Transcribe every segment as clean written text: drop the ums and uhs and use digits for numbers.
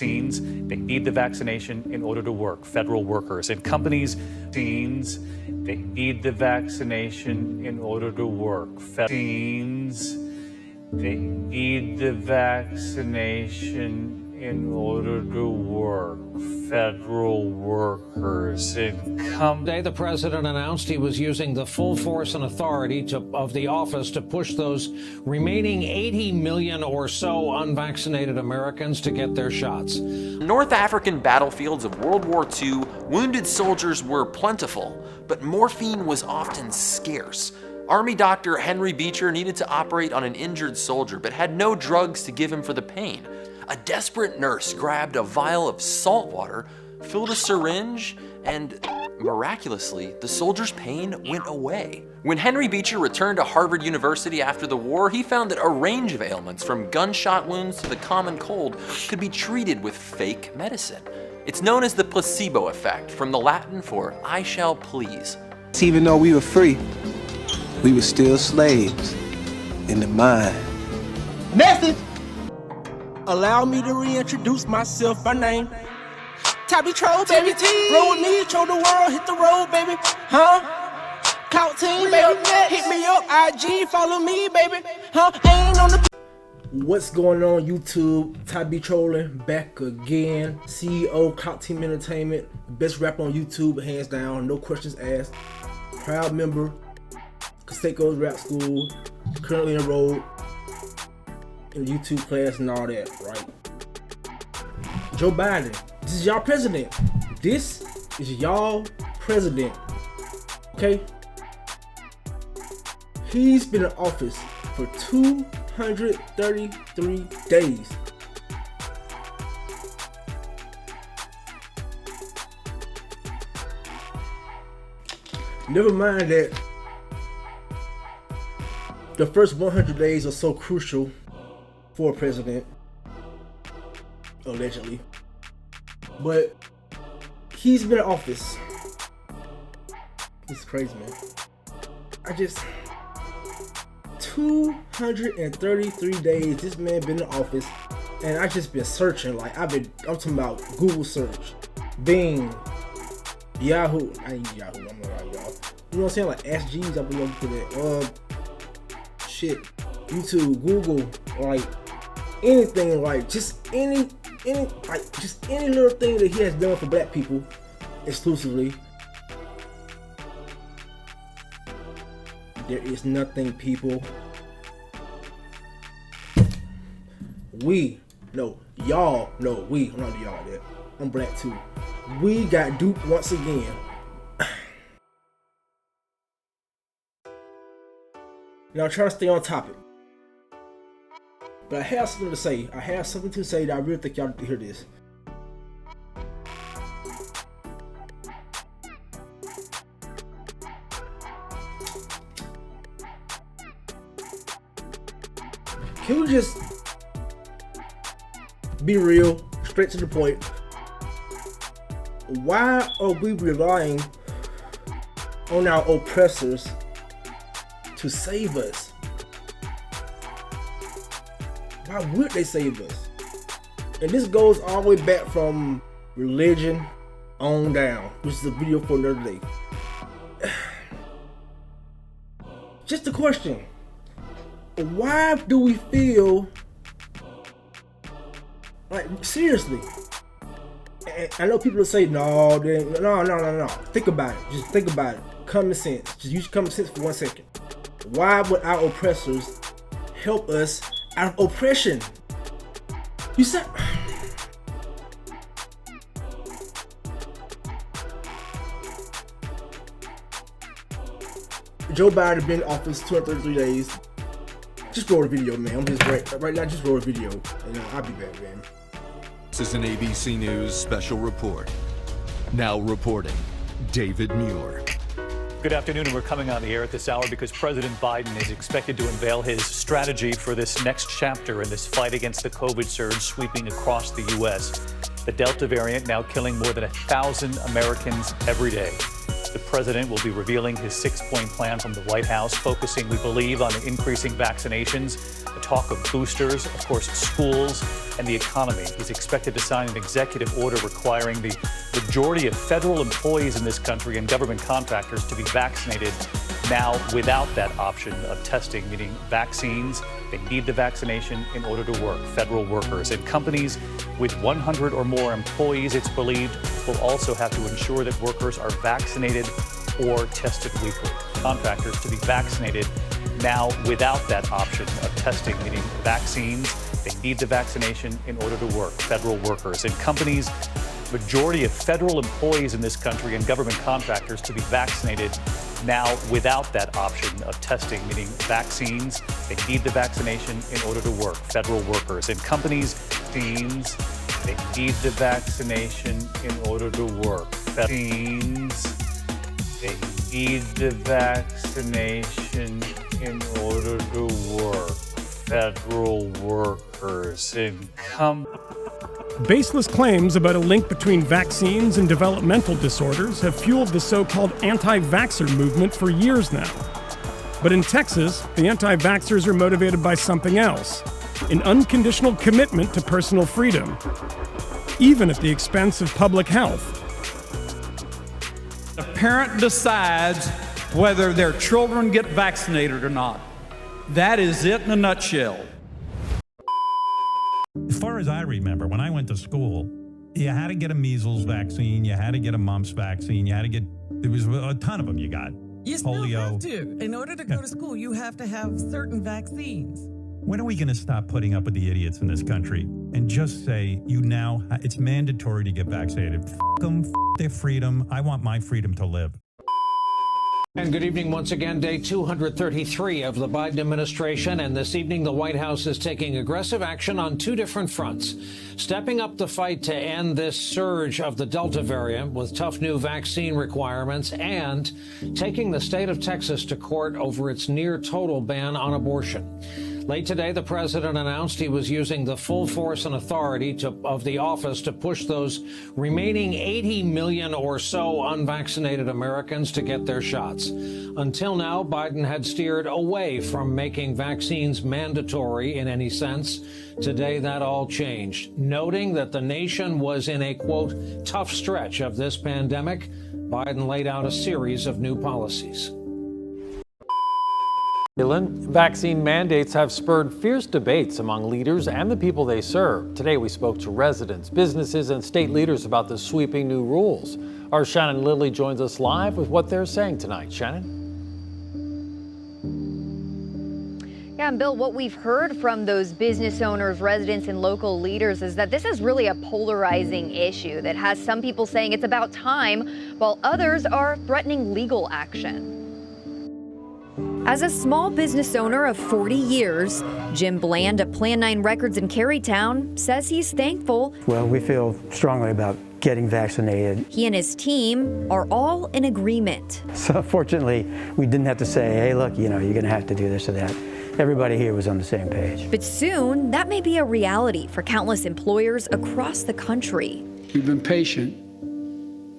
They need the vaccination in order to work. Federal workers and companies, they need the vaccination in order to work. They need the vaccination in order to work. Federal workers and Today, the president announced he was using the full force and authority of the office to push those remaining 80 million or so unvaccinated Americans to get their shots. North African battlefields of World War II, wounded soldiers were plentiful, but morphine was often scarce. Army doctor Henry Beecher needed to operate on an injured soldier, but had no drugs to give him for the pain. A desperate nurse grabbed a vial of salt water, filled a syringe, and miraculously, the soldier's pain went away. When Henry Beecher returned to Harvard University after the war, he found that a range of ailments, from gunshot wounds to the common cold, could be treated with fake medicine. It's known as the placebo effect, from the Latin for I shall please. Even though we were free, we were still slaves in the mind. Message! Allow me to reintroduce myself by name. Tabby Troll, baby. Roll with me, show the world, hit the road, baby. Huh? Count team, baby. Hit me up, IG, follow me, baby. Huh? Ain't on the. What's going on, YouTube? Tabby Trolling back again. CEO, Clout Team Entertainment, best rapper on YouTube, hands down, no questions asked. Proud member, Conseco's Rap School, currently enrolled in the YouTube class and all that, right? Joe Biden, this is y'all president. This is y'all president, okay? He's been in office for 233 days. Never mind that the first 100 days are so crucial for a president, allegedly. But he's been in office. It's crazy, man. 233 days this man been in office, and I just been searching. Like I'm talking about Google search, Bing, Yahoo. I ain't Yahoo. I'm not right, y'all. You know what I'm saying? Like Ask Jeeves, I've been looking at shit, YouTube, Google, like anything, like just any little thing that he has done for black people exclusively. There is nothing, people. Y'all, I'm not y'all that. I'm black too. We got duped once again. Now I'm trying to stay on topic. But I have something to say. I have something to say that I really think y'all need to hear this. Can we just be real, straight to the point? Why are we relying on our oppressors to save us? Why would they save us? And this goes all the way back from religion on down, which is a video for another day. Just a question. Why do we feel like, seriously? And I know people will say, no. Think about it. Just think about it. Common sense. Just use common sense for 1 second. Why would our oppressors help us out of oppression? You said Joe Biden been in office 233 days. Just roll the video, man. I'm just right now. Just roll the video, and I'll be back, man. This is an ABC News special report. Now reporting, David Muir. Good afternoon, and we're coming on the air at this hour because President Biden is expected to unveil his strategy for this next chapter in this fight against the COVID surge sweeping across the U.S. The Delta variant now killing more than 1,000 Americans every day. The president will be revealing his 6-point plan from the White House, focusing, we believe, on increasing vaccinations, the talk of boosters, of course, schools, and the economy. He's expected to sign an executive order requiring the majority of federal employees in this country and government contractors to be vaccinated now without that option of testing, meaning vaccines. They need the vaccination in order to work. Federal workers and companies with 100 or more employees, it's believed, will also have to ensure that workers are vaccinated or tested weekly. Contractors to be vaccinated now without that option of testing, meaning vaccines. They need the vaccination in order to work. Federal workers and companies, majority of federal employees in this country and government contractors to be vaccinated now without that option of testing, meaning vaccines. They need the vaccination in order to work. Federal workers and companies, teams, they need the vaccination in order to work. Vaccines, they need the vaccination in order to work. Federal workers and Baseless claims about a link between vaccines and developmental disorders have fueled the so-called anti-vaxxer movement for years now. But in Texas, the anti-vaxxers are motivated by something else, an unconditional commitment to personal freedom, even at the expense of public health. The parent decides whether their children get vaccinated or not. That is it in a nutshell. As far as I remember, when I went to school, you had to get a measles vaccine, you had to get a mumps vaccine, there was a ton of them you got. You still polio. have to. In order to go to school, you have to have certain vaccines. When are we going to stop putting up with the idiots in this country and just say, it's mandatory to get vaccinated? F them, f their freedom. I want my freedom to live. And good evening once again, day 233 of the Biden administration. And this evening, the White House is taking aggressive action on two different fronts, stepping up the fight to end this surge of the Delta variant with tough new vaccine requirements and taking the state of Texas to court over its near total ban on abortion. Late today, the president announced he was using the full force and authority of the office to push those remaining 80 million or so unvaccinated Americans to get their shots. Until now, Biden had steered away from making vaccines mandatory in any sense. Today, that all changed. Noting that the nation was in a, quote, tough stretch of this pandemic, Biden laid out a series of new policies. Vaccine mandates have spurred fierce debates among leaders and the people they serve. Today we spoke to residents, businesses, and state leaders about the sweeping new rules. Our Shannon Lilly joins us live with what they're saying tonight. Shannon? Yeah, and Bill, what we've heard from those business owners, residents, and local leaders is that this is really a polarizing issue that has some people saying it's about time, while others are threatening legal action. As a small business owner of 40 years, Jim Bland of Plan 9 Records in Carytown says he's thankful. Well, we feel strongly about getting vaccinated. He and his team are all in agreement. So fortunately, we didn't have to say, hey, look, you're going to have to do this or that. Everybody here was on the same page. But soon, that may be a reality for countless employers across the country. We've been patient,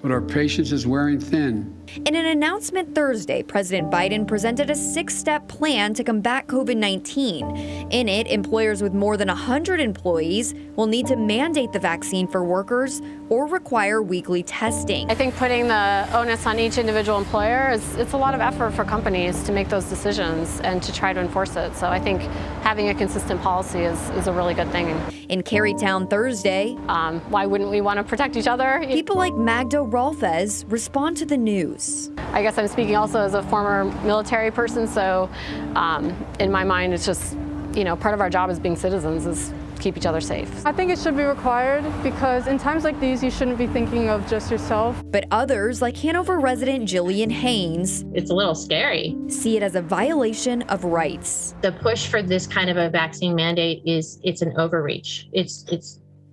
but our patience is wearing thin. In an announcement Thursday, President Biden presented a 6-step plan to combat COVID-19. In it, employers with more than 100 employees will need to mandate the vaccine for workers or require weekly testing. I think putting the onus on each individual employer it's a lot of effort for companies to make those decisions and to try to enforce it. So I think having a consistent policy is a really good thing. In Carytown Thursday, why wouldn't we want to protect each other? People like Magda Rolfes respond to the news. I guess I'm speaking also as a former military person, so in my mind, it's just, part of our job as being citizens is keep each other safe. I think it should be required because in times like these, you shouldn't be thinking of just yourself. But others, like Hanover resident Jillian Haynes, it's a little scary. See it as a violation of rights. The push for this kind of a vaccine mandate it's an overreach.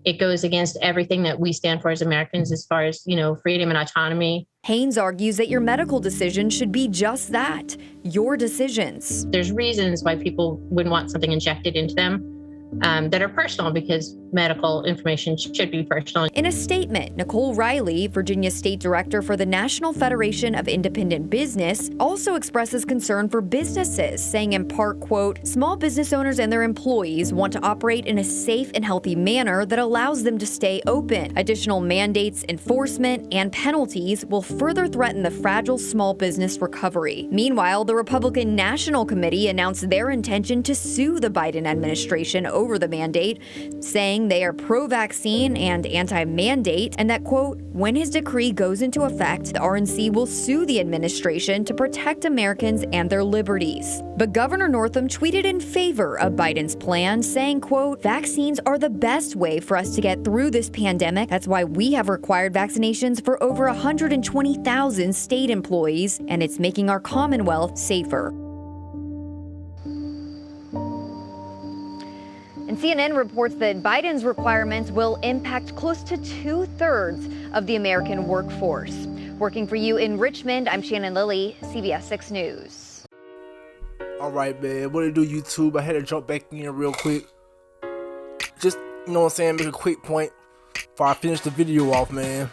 It goes against everything that we stand for as Americans as far as, freedom and autonomy. Haynes argues that your medical decision should be just that, your decisions. There's reasons why people wouldn't want something injected into them. that are personal, because medical information should be personal. In a statement, Nicole Riley, Virginia State Director for the National Federation of Independent Business, also expresses concern for businesses, saying in part, quote, "Small business owners and their employees want to operate in a safe and healthy manner that allows them to stay open. Additional mandates, enforcement, and penalties will further threaten the fragile small business recovery." Meanwhile, the Republican National Committee announced their intention to sue the Biden administration over the mandate, saying they are pro-vaccine and anti-mandate, and that, quote, "When his decree goes into effect, the RNC will sue the administration to protect Americans and their liberties." But Governor Northam tweeted in favor of Biden's plan, saying, quote, "Vaccines are the best way for us to get through this pandemic. That's why we have required vaccinations for over 120,000 state employees, and it's making our Commonwealth safer." And CNN reports that Biden's requirements will impact close to 2/3 of the American workforce. Working for you in Richmond, I'm Shannon Lilly, CBS 6 News. All right, man. What to do, YouTube? I had to jump back in real quick. Just, you know what I'm saying, make a quick point before I finish the video off, man.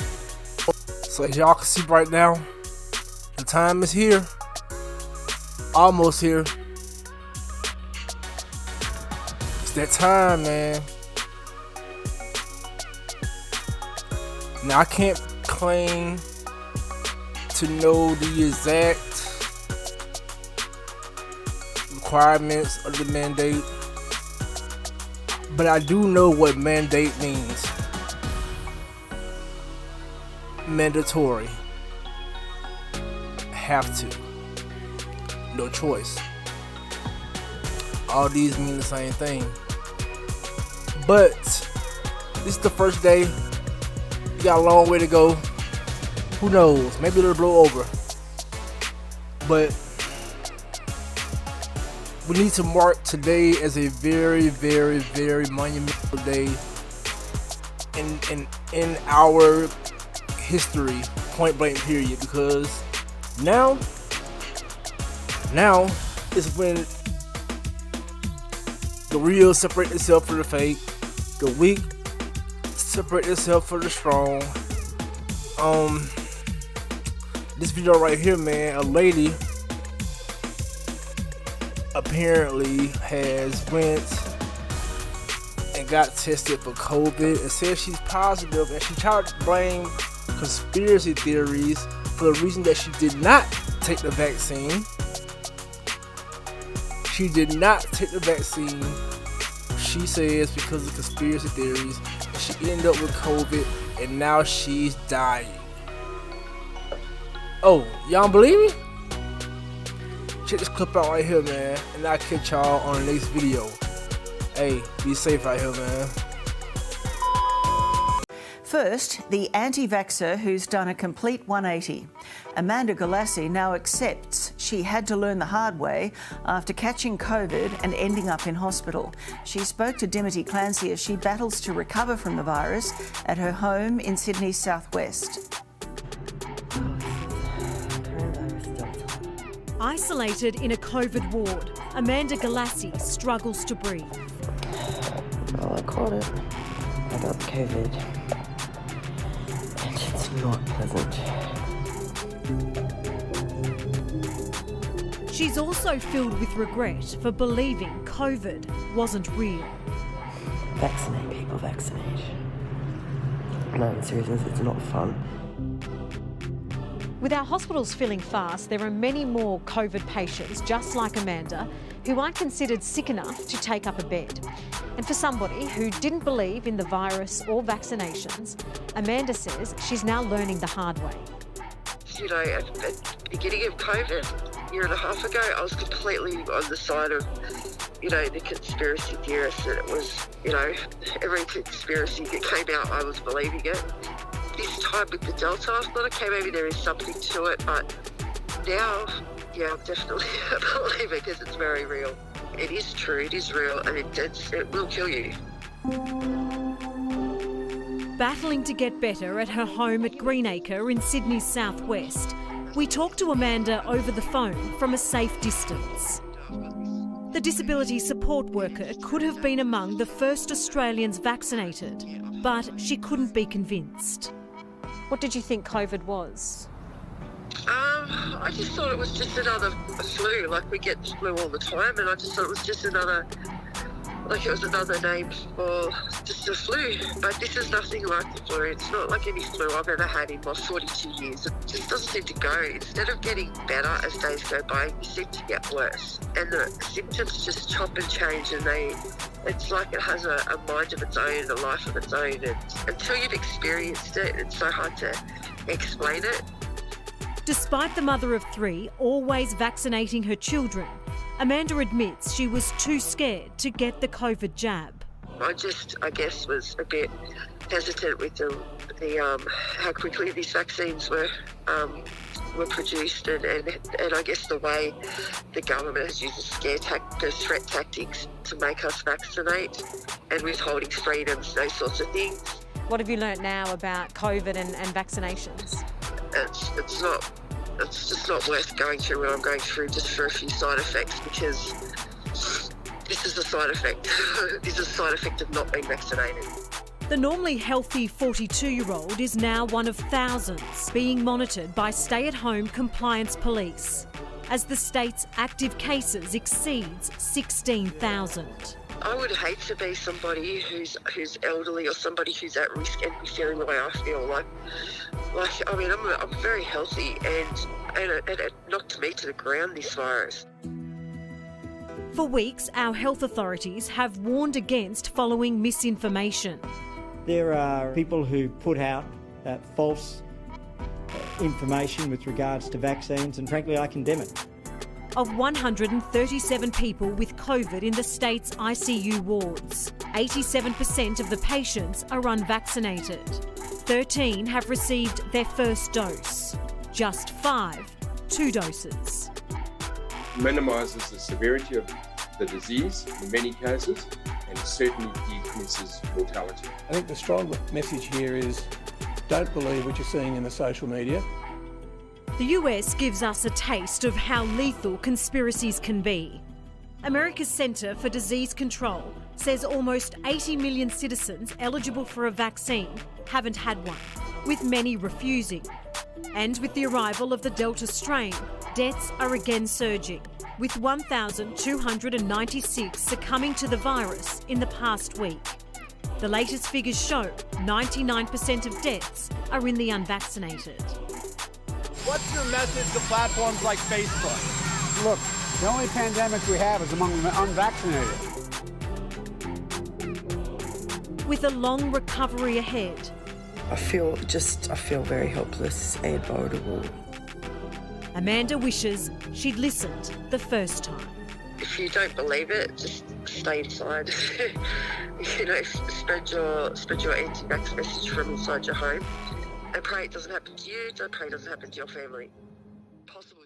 So as y'all can see right now, the time is here. Almost here. That time, man. Now I can't claim to know the exact requirements of the mandate, but I do know what mandate means. Mandatory. Have to. No choice. All these mean the same thing. But this is the first day. We got a long way to go. Who knows? Maybe it'll blow over. But we need to mark today as a very, very, very monumental day in our history, point blank period. Because now is when the real separate itself from the fake. The weak separate itself from the strong. This video right here, man, a lady apparently has went and got tested for COVID and said she's positive, and she tried to blame conspiracy theories for the reason that she did not take the vaccine. She did not take the vaccine, she says, because of conspiracy theories. And she ended up with COVID, and now she's dying. Oh, y'all don't believe me? Check this clip out right here, man, and I'll catch y'all on the next video. Hey, be safe out here, man. First, the anti-vaxxer who's done a complete 180. Amanda Galassi now accepts she had to learn the hard way after catching COVID and ending up in hospital. She spoke to Dimity Clancy as she battles to recover from the virus at her home in Sydney's southwest. Isolated in a COVID ward, Amanda Galassi struggles to breathe. Well, I caught it. I got COVID. And it's not pleasant. She's also filled with regret for believing COVID wasn't real. Vaccinate people, vaccinate. No, in seriousness, it's not fun. With our hospitals filling fast, there are many more COVID patients just like Amanda who aren't considered sick enough to take up a bed. And for somebody who didn't believe in the virus or vaccinations, Amanda says she's now learning the hard way. You know, at the beginning of COVID, a year and a half ago, I was completely on the side of, you know, the conspiracy theorists, and it was, you know, every conspiracy that came out, I was believing it. This time with the Delta, I thought, okay, maybe there is something to it, but now, yeah, I'm definitely a believer because it's very real. It is true, it is real, and it will kill you. Battling to get better at her home at Greenacre in Sydney's southwest, we talked to Amanda over the phone from a safe distance. The disability support worker could have been among the first Australians vaccinated, but she couldn't be convinced. What did you think COVID was? I just thought it was just another flu, like we get the flu all the time, and I just thought it was just another, like it was another name for just a flu. But this is nothing like the flu. It's not like any flu I've ever had in my 42 years. It just doesn't seem to go. Instead of getting better as days go by, you seem to get worse. And the symptoms just chop and change, and it's like it has a mind of its own, a life of its own. And until you've experienced it, it's so hard to explain it. Despite the mother of 3 always vaccinating her children, Amanda admits she was too scared to get the COVID jab. I guess, was a bit hesitant with the how quickly these vaccines were produced, and I guess the way the government has used the threat tactics to make us vaccinate and withholding freedoms, those sorts of things. What have you learnt now about COVID and vaccinations? It's just not worth going through what I'm going through just for a few side effects, because this is a side effect. This is a side effect of not being vaccinated. The normally healthy 42-year-old is now one of thousands being monitored by stay-at-home compliance police as the state's active cases exceeds 16,000. I would hate to be somebody who's elderly or somebody who's at risk and be feeling the way I feel. I mean, I'm very healthy, and it knocked me to the ground, this virus. For weeks, our health authorities have warned against following misinformation. There are people who put out false information with regards to vaccines, and frankly, I condemn it. Of 137 people with COVID in the state's ICU wards, 87% of the patients are unvaccinated. 13 have received their first dose. Just 5, 2 doses. Minimises the severity of the disease in many cases, and certainly decreases mortality. I think the strong message here is don't believe what you're seeing in the social media. The US gives us a taste of how lethal conspiracies can be. America's Centre for Disease Control says almost 80 million citizens eligible for a vaccine haven't had one, with many refusing. And with the arrival of the Delta strain, deaths are again surging, with 1,296 succumbing to the virus in the past week. The latest figures show 99% of deaths are in the unvaccinated. What's your message to platforms like Facebook? Look, the only pandemic we have is among the unvaccinated. With a long recovery ahead. I feel very helpless and vulnerable. Amanda wishes she'd listened the first time. If you don't believe it, just stay inside. Spread your anti-vax message from inside your home. And pray it doesn't happen to you. Don't pray it doesn't happen to your family. Possibly.